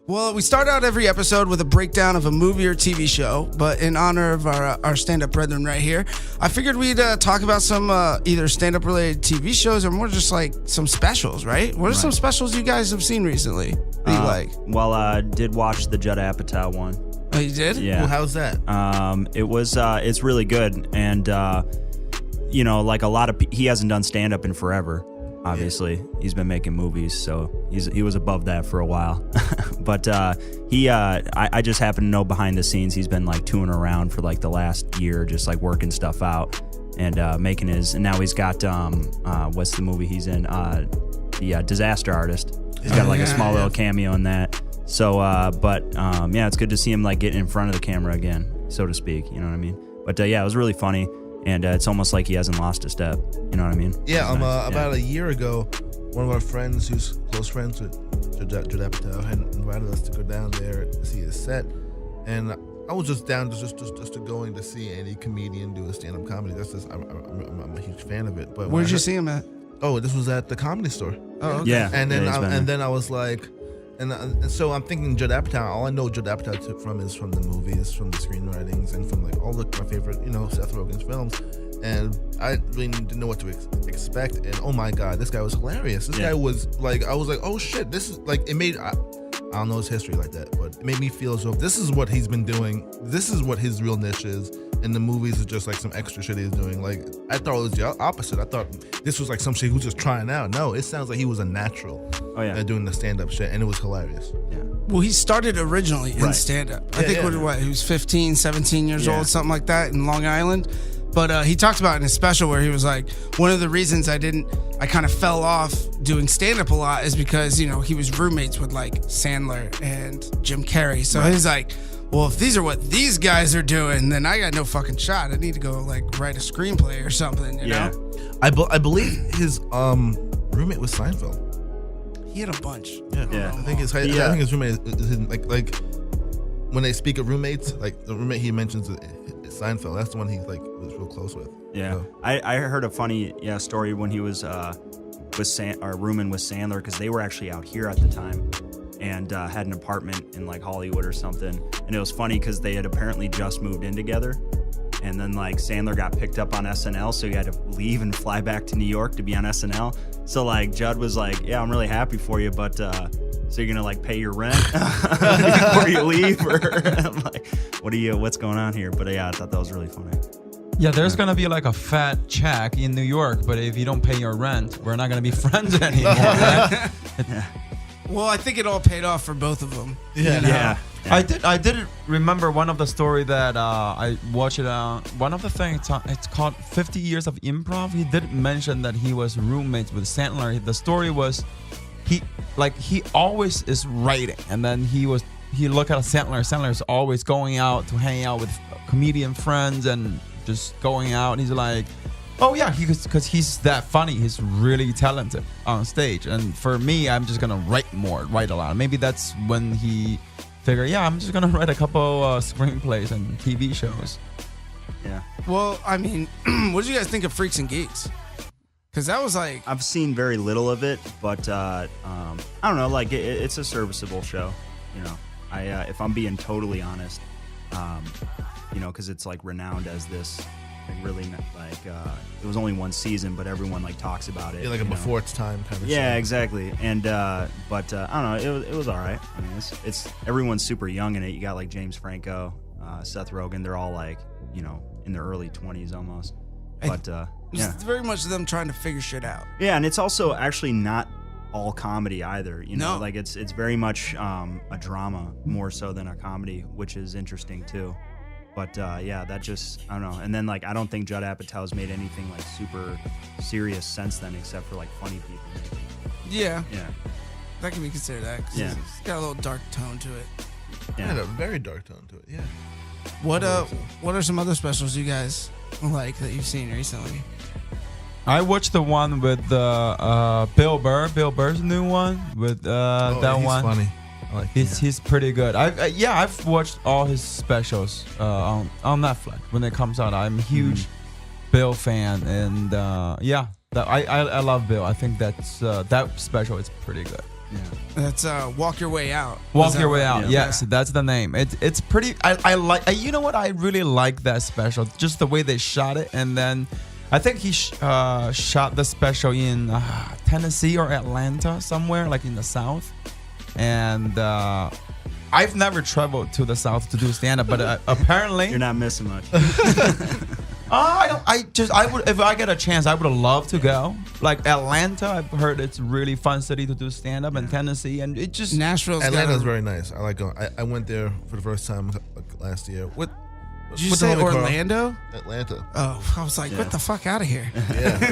Well, we start out every episode with a breakdown of a movie or TV show, but in honor of our stand-up brethren right here, I figured we'd talk about some either stand-up related TV shows or more just like some specials, right? What are some specials you guys have seen recently that you like? Well, I did watch the Judd Apatow one. Oh, you did? Yeah. Well, how's that? It was, it's really good. And, you know, like a lot of, he hasn't done stand-up in forever. Obviously, he's been making movies, so he was above that for a while. But I just happen to know behind the scenes he's been like touring around for like the last year, just like working stuff out and making his. And now he's got what's the movie he's in? The Disaster Artist. He's got like a small little cameo in that. So, yeah, it's good to see him like getting in front of the camera again, so to speak. You know what I mean? But yeah, it was really funny. And it's almost like he hasn't lost a step. You know what I mean? Yeah, about a year ago, one of our friends who's close friends with Judd Apatow had invited us to go down there to see his set. And I was just down just to going to see any comedian do a stand-up comedy. That's just, I'm a huge fan of it. But where'd you see him at? Oh, this was at the Comedy Store. Oh, okay. Yeah. And then I was like, and so I'm thinking Judd Apatow. All I know Judd Apatow took from is from the movies, from the screenwritings, and from like all my favorite, Seth Rogen's films. And I really didn't know what to expect. And oh my God, this guy was hilarious. This guy was like, I was like, oh shit, this is like, it made, I don't know his history like that, but it made me feel as though this is what he's been doing. This is what his real niche is. And the movies is just like some extra shit he's doing. Like, I thought it was the opposite. I thought this was like some shit he was just trying out. No, it sounds like he was a natural doing the stand-up shit, and it was hilarious. Yeah. Well, he started originally in stand-up. I think he was 15, 17 years old, something like that, in Long Island. But he talked about in his special where he was like, one of the reasons I kind of fell off doing stand-up a lot is because, he was roommates with like Sandler and Jim Carrey. So he's like, well, if these are what these guys are doing, then I got no fucking shot. I need to go like write a screenplay or something, you know? I believe his roommate was Seinfeld. He had a bunch. Yeah. I think his roommate is like when they speak of roommates, like the roommate he mentions is Seinfeld. That's the one he like was real close with. Yeah. So. I heard a funny story when he was rooming with Sandler, because they were actually out here at the time and had an apartment in like Hollywood or something. And it was funny because they had apparently just moved in together. And then like Sandler got picked up on SNL, so he had to leave and fly back to New York to be on SNL. So like Judd was like, yeah, I'm really happy for you, but so you're gonna like pay your rent before you leave? Or I'm like, what's going on here? But yeah, I thought that was really funny. Yeah, there's gonna be like a fat check in New York, but if you don't pay your rent, we're not gonna be friends anymore. Right? Well, I think it all paid off for both of them. Yeah. I did remember one of the story that I watched it on one of the things. It's called 50 Years of Improv. He did mention that he was roommates with Sandler. The story was he always is writing, and then he looked at Sandler. Sandler is always going out to hang out with comedian friends and just going out. And he's like, oh yeah, because he's that funny. He's really talented on stage. And for me, I'm just gonna write a lot. Maybe that's when he figured, I'm just gonna write a couple screenplays and TV shows. Yeah. Well, I mean, what did you guys think of Freaks and Geeks? Because that was like, I've seen very little of it, but I don't know. Like it's a serviceable show. If I'm being totally honest, because it's like renowned as this. Like really, it was only one season, but everyone like talks about it. Yeah, like a before its time kind of. Yeah, show. Exactly. And but I don't know. It was all right. I mean, it's everyone's super young in it. You got like James Franco, Seth Rogen. They're all like in their early 20s almost. But it's very much them trying to figure shit out. Yeah, and it's also actually not all comedy either. No. Like it's very much a drama more so than a comedy, which is interesting too. But that just, I don't know. And then like I don't think Judd Apatow's made anything like super serious since then, except for like funny people. Yeah. Yeah. That can be considered that. Yeah. It's got a little dark tone to it. Yeah, a very dark tone to it. Yeah. What are some other specials you guys like that you've seen recently? I watched the one with Bill Burr. Bill Burr's new one with that he's one. Funny. He's pretty good. I've watched all his specials on Netflix when it comes out. I'm a huge Bill fan, and I love Bill. I think that special is pretty good. That's Walk Your Way Out. Walk Your Way Out. Yeah. Yes, that's the name. It's pretty. I like. You know what? I really like that special. Just the way they shot it, and then I think he shot the special in Tennessee or Atlanta, somewhere like in the South. And I've never traveled to the South to do stand-up, but apparently You're not missing much. I would, if I get a chance, I would love to go. Like Atlanta, I've heard it's really fun city to do stand up, and Tennessee, and it just Nashville's Atlanta's very nice. I like going. I went there for the first time last year. Did you say Orlando? Atlanta. Oh, I was like, get the fuck out of here. Yeah.